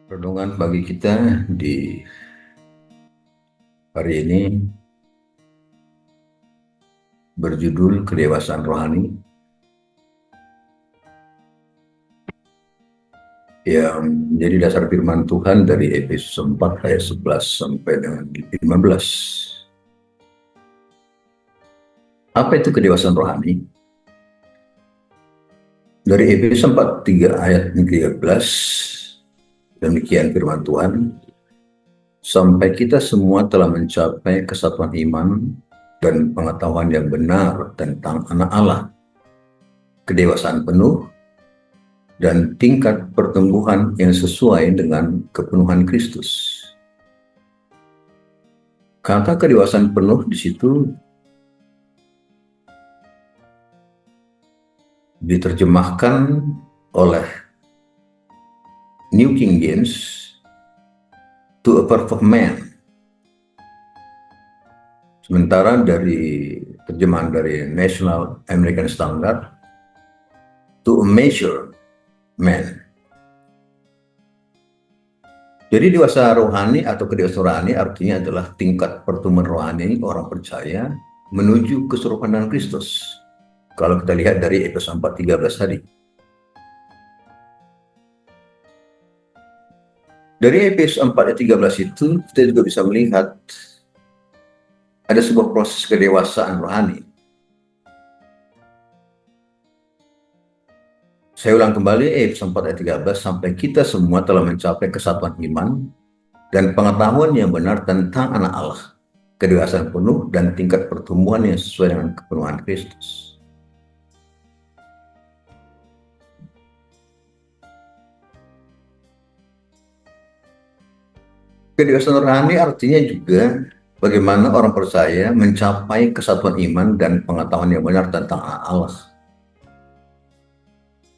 Renungan bagi kita di hari ini berjudul Kedewasaan Rohani yang menjadi dasar firman Tuhan dari Efesus 4 ayat 11 sampai dengan 15. Apa itu kedewasaan rohani? Dari Efesus 4 3 ayat 13, demikian firman Tuhan, sampai kita semua telah mencapai kesatuan iman dan pengetahuan yang benar tentang anak Allah, kedewasaan penuh dan tingkat pertumbuhan yang sesuai dengan kepenuhan Kristus. Kata kedewasaan penuh di situ diterjemahkan oleh New King James to a perfect man. Sementara dari terjemahan dari National American Standard to a measure man. Jadi dewasa rohani atau kedewasaan rohani artinya adalah tingkat pertumbuhan rohani orang percaya menuju keserupan dengan Kristus. Kalau kita lihat dari Efesus 4:13 tadi. Dari Efesus 4:13 itu kita juga bisa melihat ada sebuah proses kedewasaan rohani. Saya ulang kembali Efesus 4 ayat 13, sampai kita semua telah mencapai kesatuan iman dan pengetahuan yang benar tentang anak Allah, kedewasaan penuh dan tingkat pertumbuhan yang sesuai dengan kepenuhan Kristus. Kedewasaan rohani artinya juga bagaimana orang percaya mencapai kesatuan iman dan pengetahuan yang benar tentang anak Allah.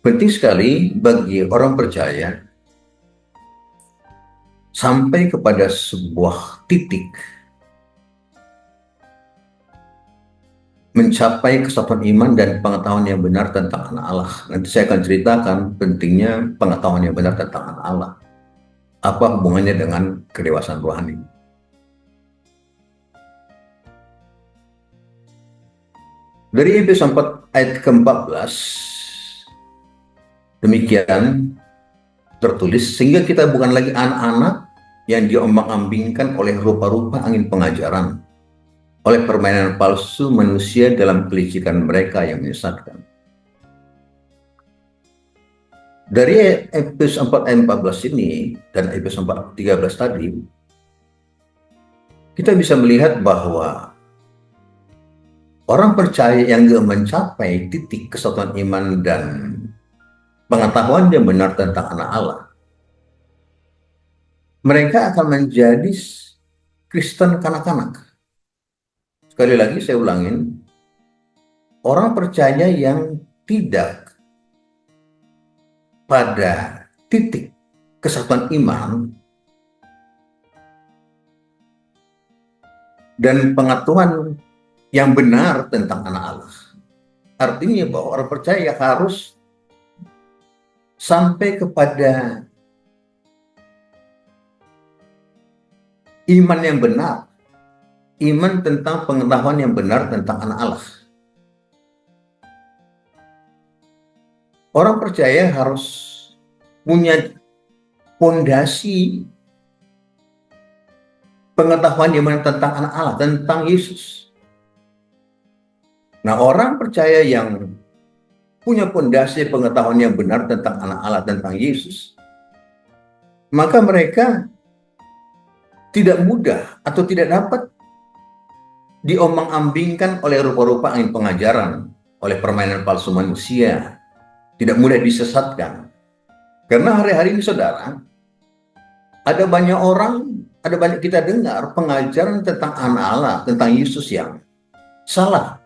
Penting sekali bagi orang percaya sampai kepada sebuah titik mencapai kesatuan iman dan pengetahuan yang benar tentang anak Allah. Nanti saya akan ceritakan pentingnya pengetahuan yang benar tentang anak Allah. Apa hubungannya dengan kedewasaan rohani? Dari Efesus 4 ayat ke-14, demikian tertulis, sehingga kita bukan lagi anak-anak yang diombang-ambingkan oleh rupa-rupa angin pengajaran, oleh permainan palsu manusia dalam kelicikan mereka yang menyesatkan. Dari Efesus 4 ayat 14 ini dan Efesus 4:13 tadi, kita bisa melihat bahwa orang percaya yang mencapai titik kesatuan iman dan pengetahuan yang benar tentang anak Allah, mereka akan menjadi Kristen kanak-kanak. Sekali lagi saya ulangin, orang percaya yang tidak pada titik kesatuan iman dan pengetahuan yang benar tentang anak Allah. Artinya bahwa orang percaya harus sampai kepada iman yang benar, iman tentang pengetahuan yang benar tentang anak Allah. Orang percaya harus punya fondasi pengetahuan yang benar tentang anak Allah, tentang Yesus. Nah, orang percaya yang punya fondasi pengetahuan yang benar tentang anak Allah, tentang Yesus, maka mereka tidak mudah atau tidak dapat diombang-ambingkan oleh rupa-rupa angin pengajaran, oleh permainan palsu manusia, tidak mudah disesatkan. Karena hari-hari ini saudara, ada banyak orang, ada banyak kita dengar pengajaran tentang anak Allah, tentang Yesus yang salah.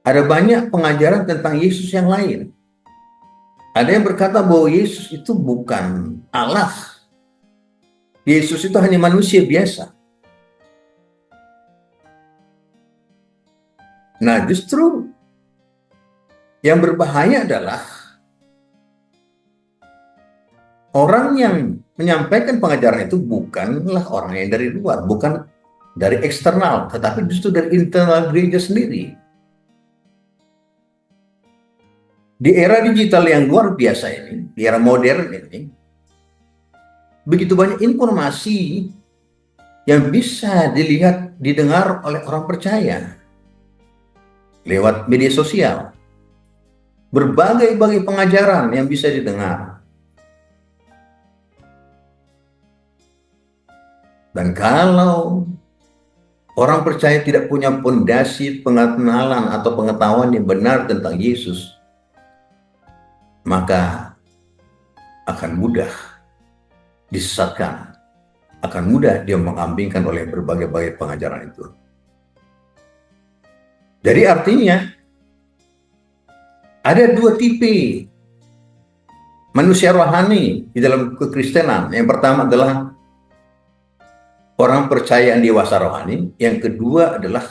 Ada banyak pengajaran tentang Yesus yang lain. Ada yang berkata bahwa Yesus itu bukan Allah. Yesus itu hanya manusia biasa. Nah, justru yang berbahaya adalah orang yang menyampaikan pengajaran itu bukanlah orang yang dari luar, bukan dari eksternal, tetapi justru dari internal gereja sendiri. Di era digital yang luar biasa ini, di era modern ini, begitu banyak informasi yang bisa dilihat, didengar oleh orang percaya lewat media sosial. Berbagai-bagai pengajaran yang bisa didengar. Dan kalau orang percaya tidak punya fondasi pengenalan atau pengetahuan yang benar tentang Yesus, maka akan mudah disesatkan, akan mudah dia mengambingkan oleh berbagai-bagai pengajaran itu. Jadi artinya ada dua tipe manusia rohani di dalam kekristenan. Yang pertama adalah orang percaya yang dewasa rohani, yang kedua adalah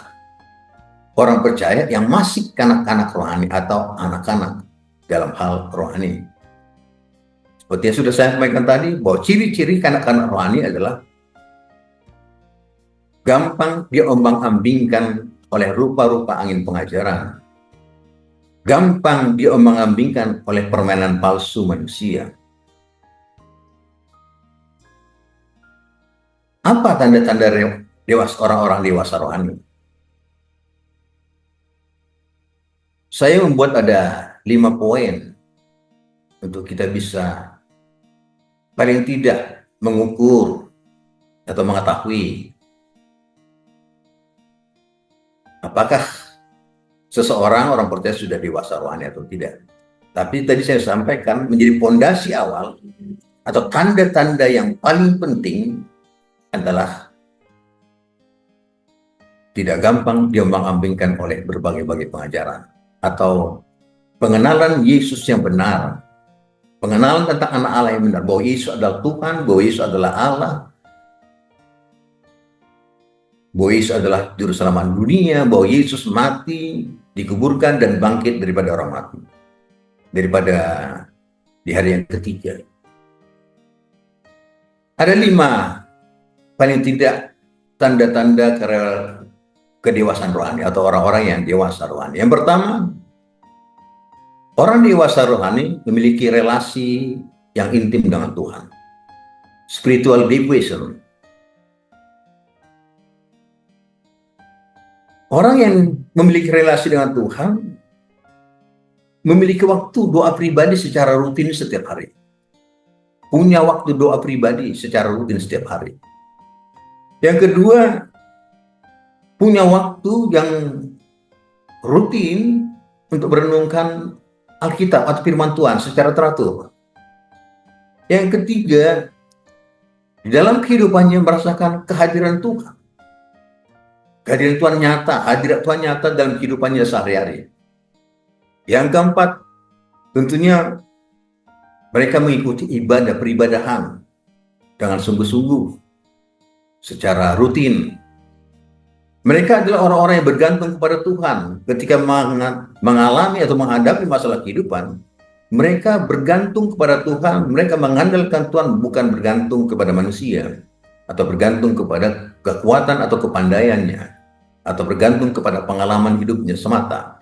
orang percaya yang masih kanak-kanak rohani atau anak-anak dalam hal rohani. Seperti yang sudah saya sampaikan tadi, bahwa ciri-ciri kanak-kanak rohani adalah gampang diombang-ambingkan oleh rupa-rupa angin pengajaran, gampang diombang-ambingkan oleh permainan palsu manusia. Apa tanda-tanda dewasa, orang-orang dewasa rohani? Saya membuat ada 5 poin untuk kita bisa paling tidak mengukur atau mengetahui apakah seseorang, orang percaya sudah dewasa rohani atau tidak. Tapi tadi saya sampaikan menjadi fondasi awal atau tanda-tanda yang paling penting adalah tidak gampang diombang-ambingkan oleh berbagai-bagai pengajaran, atau pengenalan Yesus yang benar, pengenalan tentang anak Allah yang benar, bahwa Yesus adalah Tuhan, bahwa Yesus adalah Allah, bahwa Yesus adalah juru selamat dunia, bahwa Yesus mati, dikuburkan, dan bangkit daripada orang mati, daripada di hari yang ketiga. Ada 5 paling tidak tanda-tanda kedewasaan rohani atau orang-orang yang dewasa rohani. Yang pertama, orang dewasa rohani memiliki relasi yang intim dengan Tuhan. Spiritual devotion. Orang yang memiliki relasi dengan Tuhan memiliki waktu doa pribadi secara rutin setiap hari. Punya waktu doa pribadi secara rutin setiap hari. Yang kedua, punya waktu yang rutin untuk merenungkan Alkitab atau firman Tuhan secara teratur. Yang ketiga, di dalam kehidupannya merasakan kehadiran Tuhan. Kehadiran Tuhan nyata, hadirat Tuhan nyata dalam kehidupannya sehari-hari. Yang keempat, tentunya mereka mengikuti ibadah peribadahan dengan sungguh-sungguh, secara rutin. Mereka adalah orang-orang yang bergantung kepada Tuhan. Ketika mengalami atau menghadapi masalah kehidupan, mereka bergantung kepada Tuhan, mereka mengandalkan Tuhan, bukan bergantung kepada manusia, atau bergantung kepada kekuatan atau kepandaiannya, atau bergantung kepada pengalaman hidupnya semata.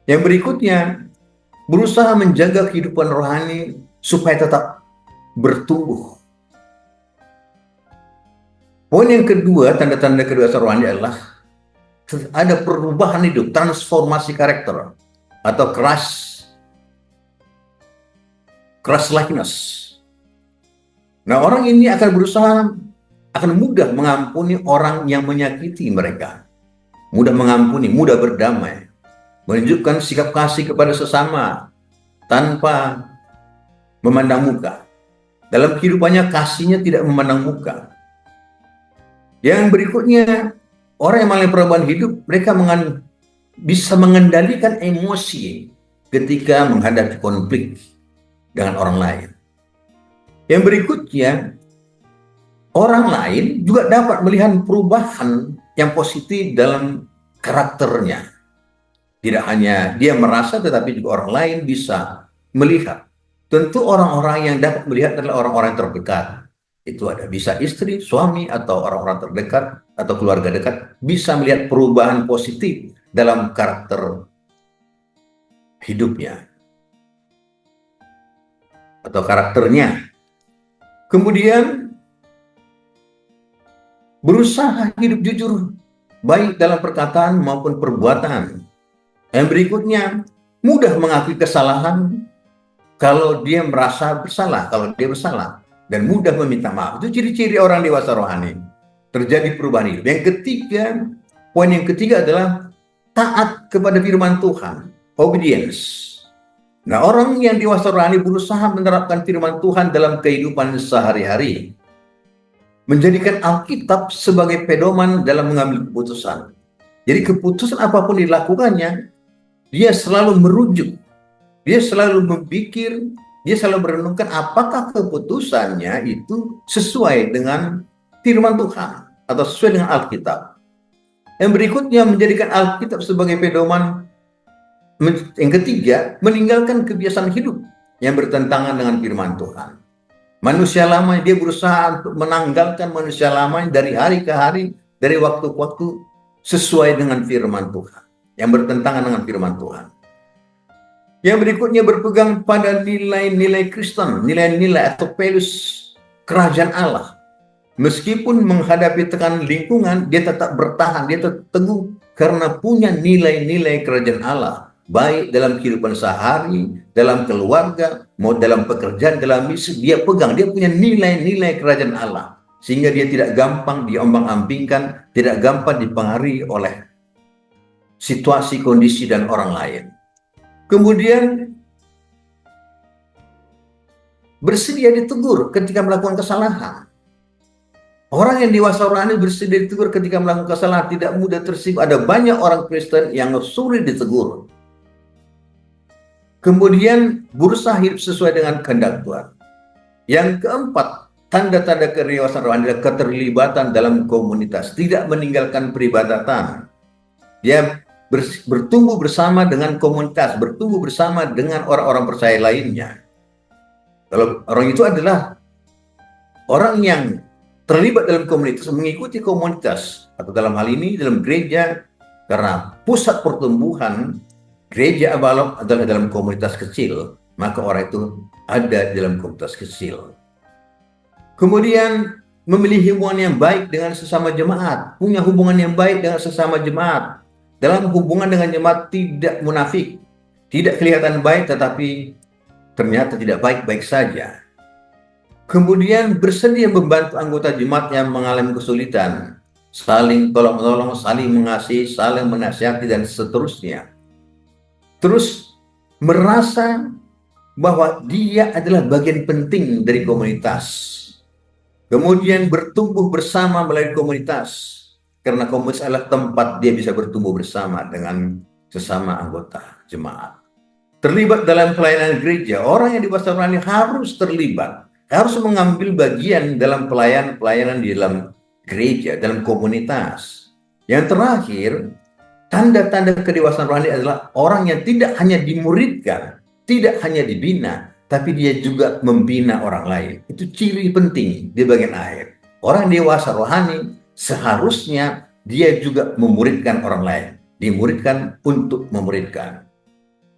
Yang berikutnya, berusaha menjaga kehidupan rohani supaya tetap bertumbuh. Poin yang kedua, tanda-tanda kedewasaan rohani adalah ada perubahan hidup, transformasi karakter, atau Christ likeness. Nah, orang ini akan berusaha, akan mudah mengampuni orang yang menyakiti mereka. Mudah mengampuni, mudah berdamai. Menunjukkan sikap kasih kepada sesama tanpa memandang muka. Dalam kehidupannya kasihnya tidak memandang muka. Yang berikutnya, orang yang mengalami perubahan hidup, mereka bisa mengendalikan emosi ketika menghadapi konflik dengan orang lain. Yang berikutnya, orang lain juga dapat melihat perubahan yang positif dalam karakternya. Tidak hanya dia merasa, tetapi juga orang lain bisa melihat tentu orang-orang yang dapat melihat adalah orang-orang terdekat. Itu ada bisa istri, suami, atau orang-orang terdekat, atau keluarga dekat, bisa melihat perubahan positif dalam karakter hidupnya, atau karakternya. Kemudian, berusaha hidup jujur, baik dalam perkataan maupun perbuatan. Yang berikutnya, mudah mengakui kesalahan kalau dia merasa bersalah, kalau dia bersalah, dan mudah meminta maaf. Itu ciri-ciri orang dewasa rohani. Terjadi perubahan hidup. Yang ketiga, poin yang ketiga adalah taat kepada firman Tuhan, obedience. Nah, orang yang dewasa rohani berusaha menerapkan firman Tuhan dalam kehidupan sehari-hari, menjadikan Alkitab sebagai pedoman dalam mengambil keputusan. Jadi keputusan apapun dilakukannya, dia selalu merujuk, dia selalu memikir, dia selalu merenungkan apakah keputusannya itu sesuai dengan firman Tuhan atau sesuai dengan Alkitab. Yang berikutnya, menjadikan Alkitab sebagai pedoman. Yang ketiga, meninggalkan kebiasaan hidup yang bertentangan dengan firman Tuhan. Manusia lama, dia berusaha untuk menanggalkan manusia lama dari hari ke hari, dari waktu ke waktu, sesuai dengan firman Tuhan, yang bertentangan dengan firman Tuhan. Yang berikutnya, berpegang pada nilai-nilai Kristen, nilai-nilai atau values kerajaan Allah. Meskipun menghadapi tekanan lingkungan, dia tetap bertahan, dia tetap teguh, karena punya nilai-nilai kerajaan Allah. Baik dalam kehidupan sehari, dalam keluarga, mau dalam pekerjaan, dalam misi, dia pegang, dia punya nilai-nilai kerajaan Allah. Sehingga dia tidak gampang diombang-ambingkan, tidak gampang dipengaruhi oleh situasi, kondisi, dan orang lain. Kemudian, bersedia ditegur ketika melakukan kesalahan. Orang yang dewasa rohani bersedia ditegur ketika melakukan kesalahan, tidak mudah tersinggung. Ada banyak orang Kristen yang sulit ditegur. Kemudian, berusaha hidup sesuai dengan kehendak Tuhan. Yang keempat, tanda-tanda kedewasaan rohani adalah keterlibatan dalam komunitas, tidak meninggalkan peribadatan. Dia bertumbuh bersama dengan komunitas, bertumbuh bersama dengan orang-orang percaya lainnya. Kalau orang itu adalah orang yang terlibat dalam komunitas, mengikuti komunitas, atau dalam hal ini dalam gereja, karena pusat pertumbuhan gereja Abalok adalah dalam komunitas kecil, maka orang itu ada dalam komunitas kecil. Kemudian, memilih hubungan yang baik dengan sesama jemaat, punya hubungan yang baik dengan sesama jemaat. Dalam hubungan dengan jemaat tidak munafik, tidak kelihatan baik tetapi ternyata tidak baik-baik saja. Kemudian, bersedia membantu anggota jemaat yang mengalami kesulitan, saling tolong-menolong, saling mengasihi, saling menasihati, dan seterusnya. Terus merasa bahwa dia adalah bagian penting dari komunitas. Kemudian bertumbuh bersama melalui komunitas, karena komunitas adalah tempat dia bisa bertumbuh bersama dengan sesama anggota jemaat. Terlibat dalam pelayanan gereja, orang yang dewasa rohani harus terlibat, harus mengambil bagian dalam pelayanan di dalam gereja, dalam komunitas. Yang terakhir, tanda-tanda kedewasaan rohani adalah orang yang tidak hanya dimuridkan, tidak hanya dibina, tapi dia juga membina orang lain. Itu ciri penting di bagian akhir. Orang dewasa rohani seharusnya dia juga memuridkan orang lain, dimuridkan untuk memuridkan.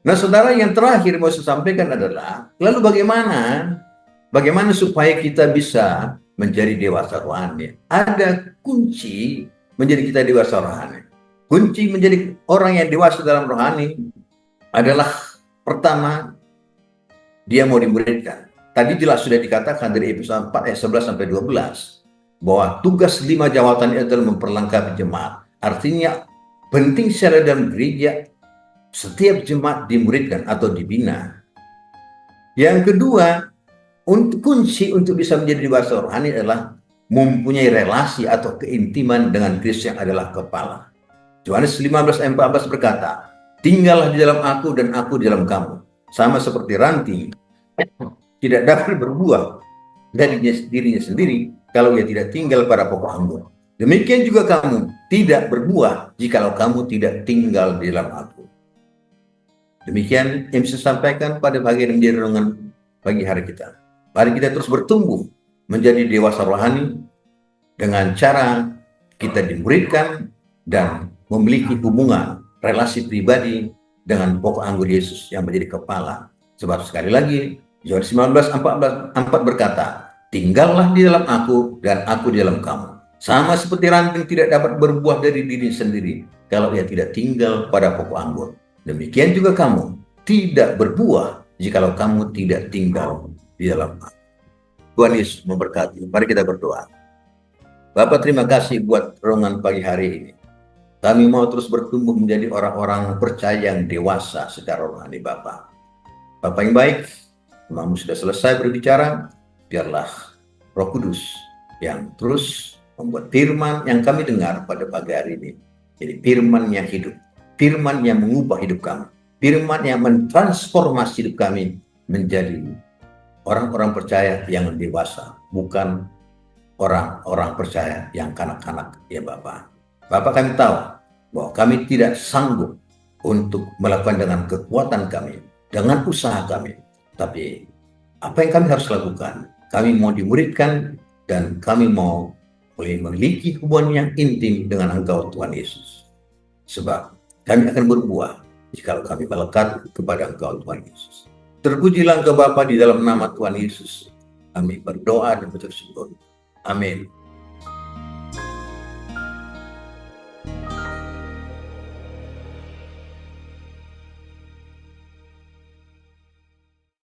Nah, saudara, yang terakhir mau saya sampaikan adalah, lalu bagaimana supaya kita bisa menjadi dewasa rohani? Ada kunci menjadi kita dewasa rohani. Kunci menjadi orang yang dewasa dalam rohani adalah, pertama, dia mau dimuridkan. Tadi jelas sudah dikatakan dari episode 4 ayat 11 sampai 12 bahwa tugas 5 jawatan itu adalah memperlengkapi jemaat. Artinya penting secara dalam gereja setiap jemaat dimuridkan atau dibina. Yang kedua, kunci untuk bisa menjadi dewasa rohani adalah mempunyai relasi atau keintiman dengan Kristus yang adalah kepala. Yohanes 15 ayat 14 berkata, "Tinggallah di dalam aku dan aku di dalam kamu. Sama seperti ranting tidak dapat berbuah dari dirinya sendiri kalau ia tidak tinggal pada pokok anggur. Demikian juga kamu tidak berbuah jikalau kamu tidak tinggal di dalam aku." Demikian yang bisa sampaikan pada pagi ini menjadi renungan pagi hari kita. Mari kita terus bertumbuh menjadi dewasa rohani dengan cara kita dimuridkan dan memiliki hubungan relasi pribadi dengan pokok anggur Yesus yang menjadi kepala. Sebab sekali lagi Yohanes 19:4 berkata, tinggallah di dalam aku dan aku di dalam kamu. Sama seperti ranting tidak dapat berbuah dari diri sendiri kalau ia tidak tinggal pada pokok anggur. Demikian juga kamu tidak berbuah jikalau kamu tidak tinggal di dalam aku. Tuhan Yesus memberkati. Mari kita berdoa. Bapak, terima kasih buat renungan pagi hari ini. Kami mau terus bertumbuh menjadi orang-orang percaya yang dewasa secara rohani, Bapak. Bapak yang baik, Imamu sudah selesai berbicara, biarlah Roh Kudus yang terus membuat firman yang kami dengar pada pagi hari ini jadi firman yang hidup, firman yang mengubah hidup kami, firman yang mentransformasi hidup kami menjadi orang-orang percaya yang dewasa, bukan orang-orang percaya yang kanak-kanak, ya Bapak. Bapak, kami tahu bahwa kami tidak sanggup untuk melakukan dengan kekuatan kami, dengan usaha kami. Tapi apa yang kami harus lakukan? Kami mau dimuridkan dan kami mau memiliki hubungan yang intim dengan Engkau, Tuhan Yesus. Sebab kami akan berbuah jika kami melekat kepada Engkau, Tuhan Yesus. Terpujilah Engkau Bapa di dalam nama Tuhan Yesus. Kami berdoa dan bersyukur. Amin.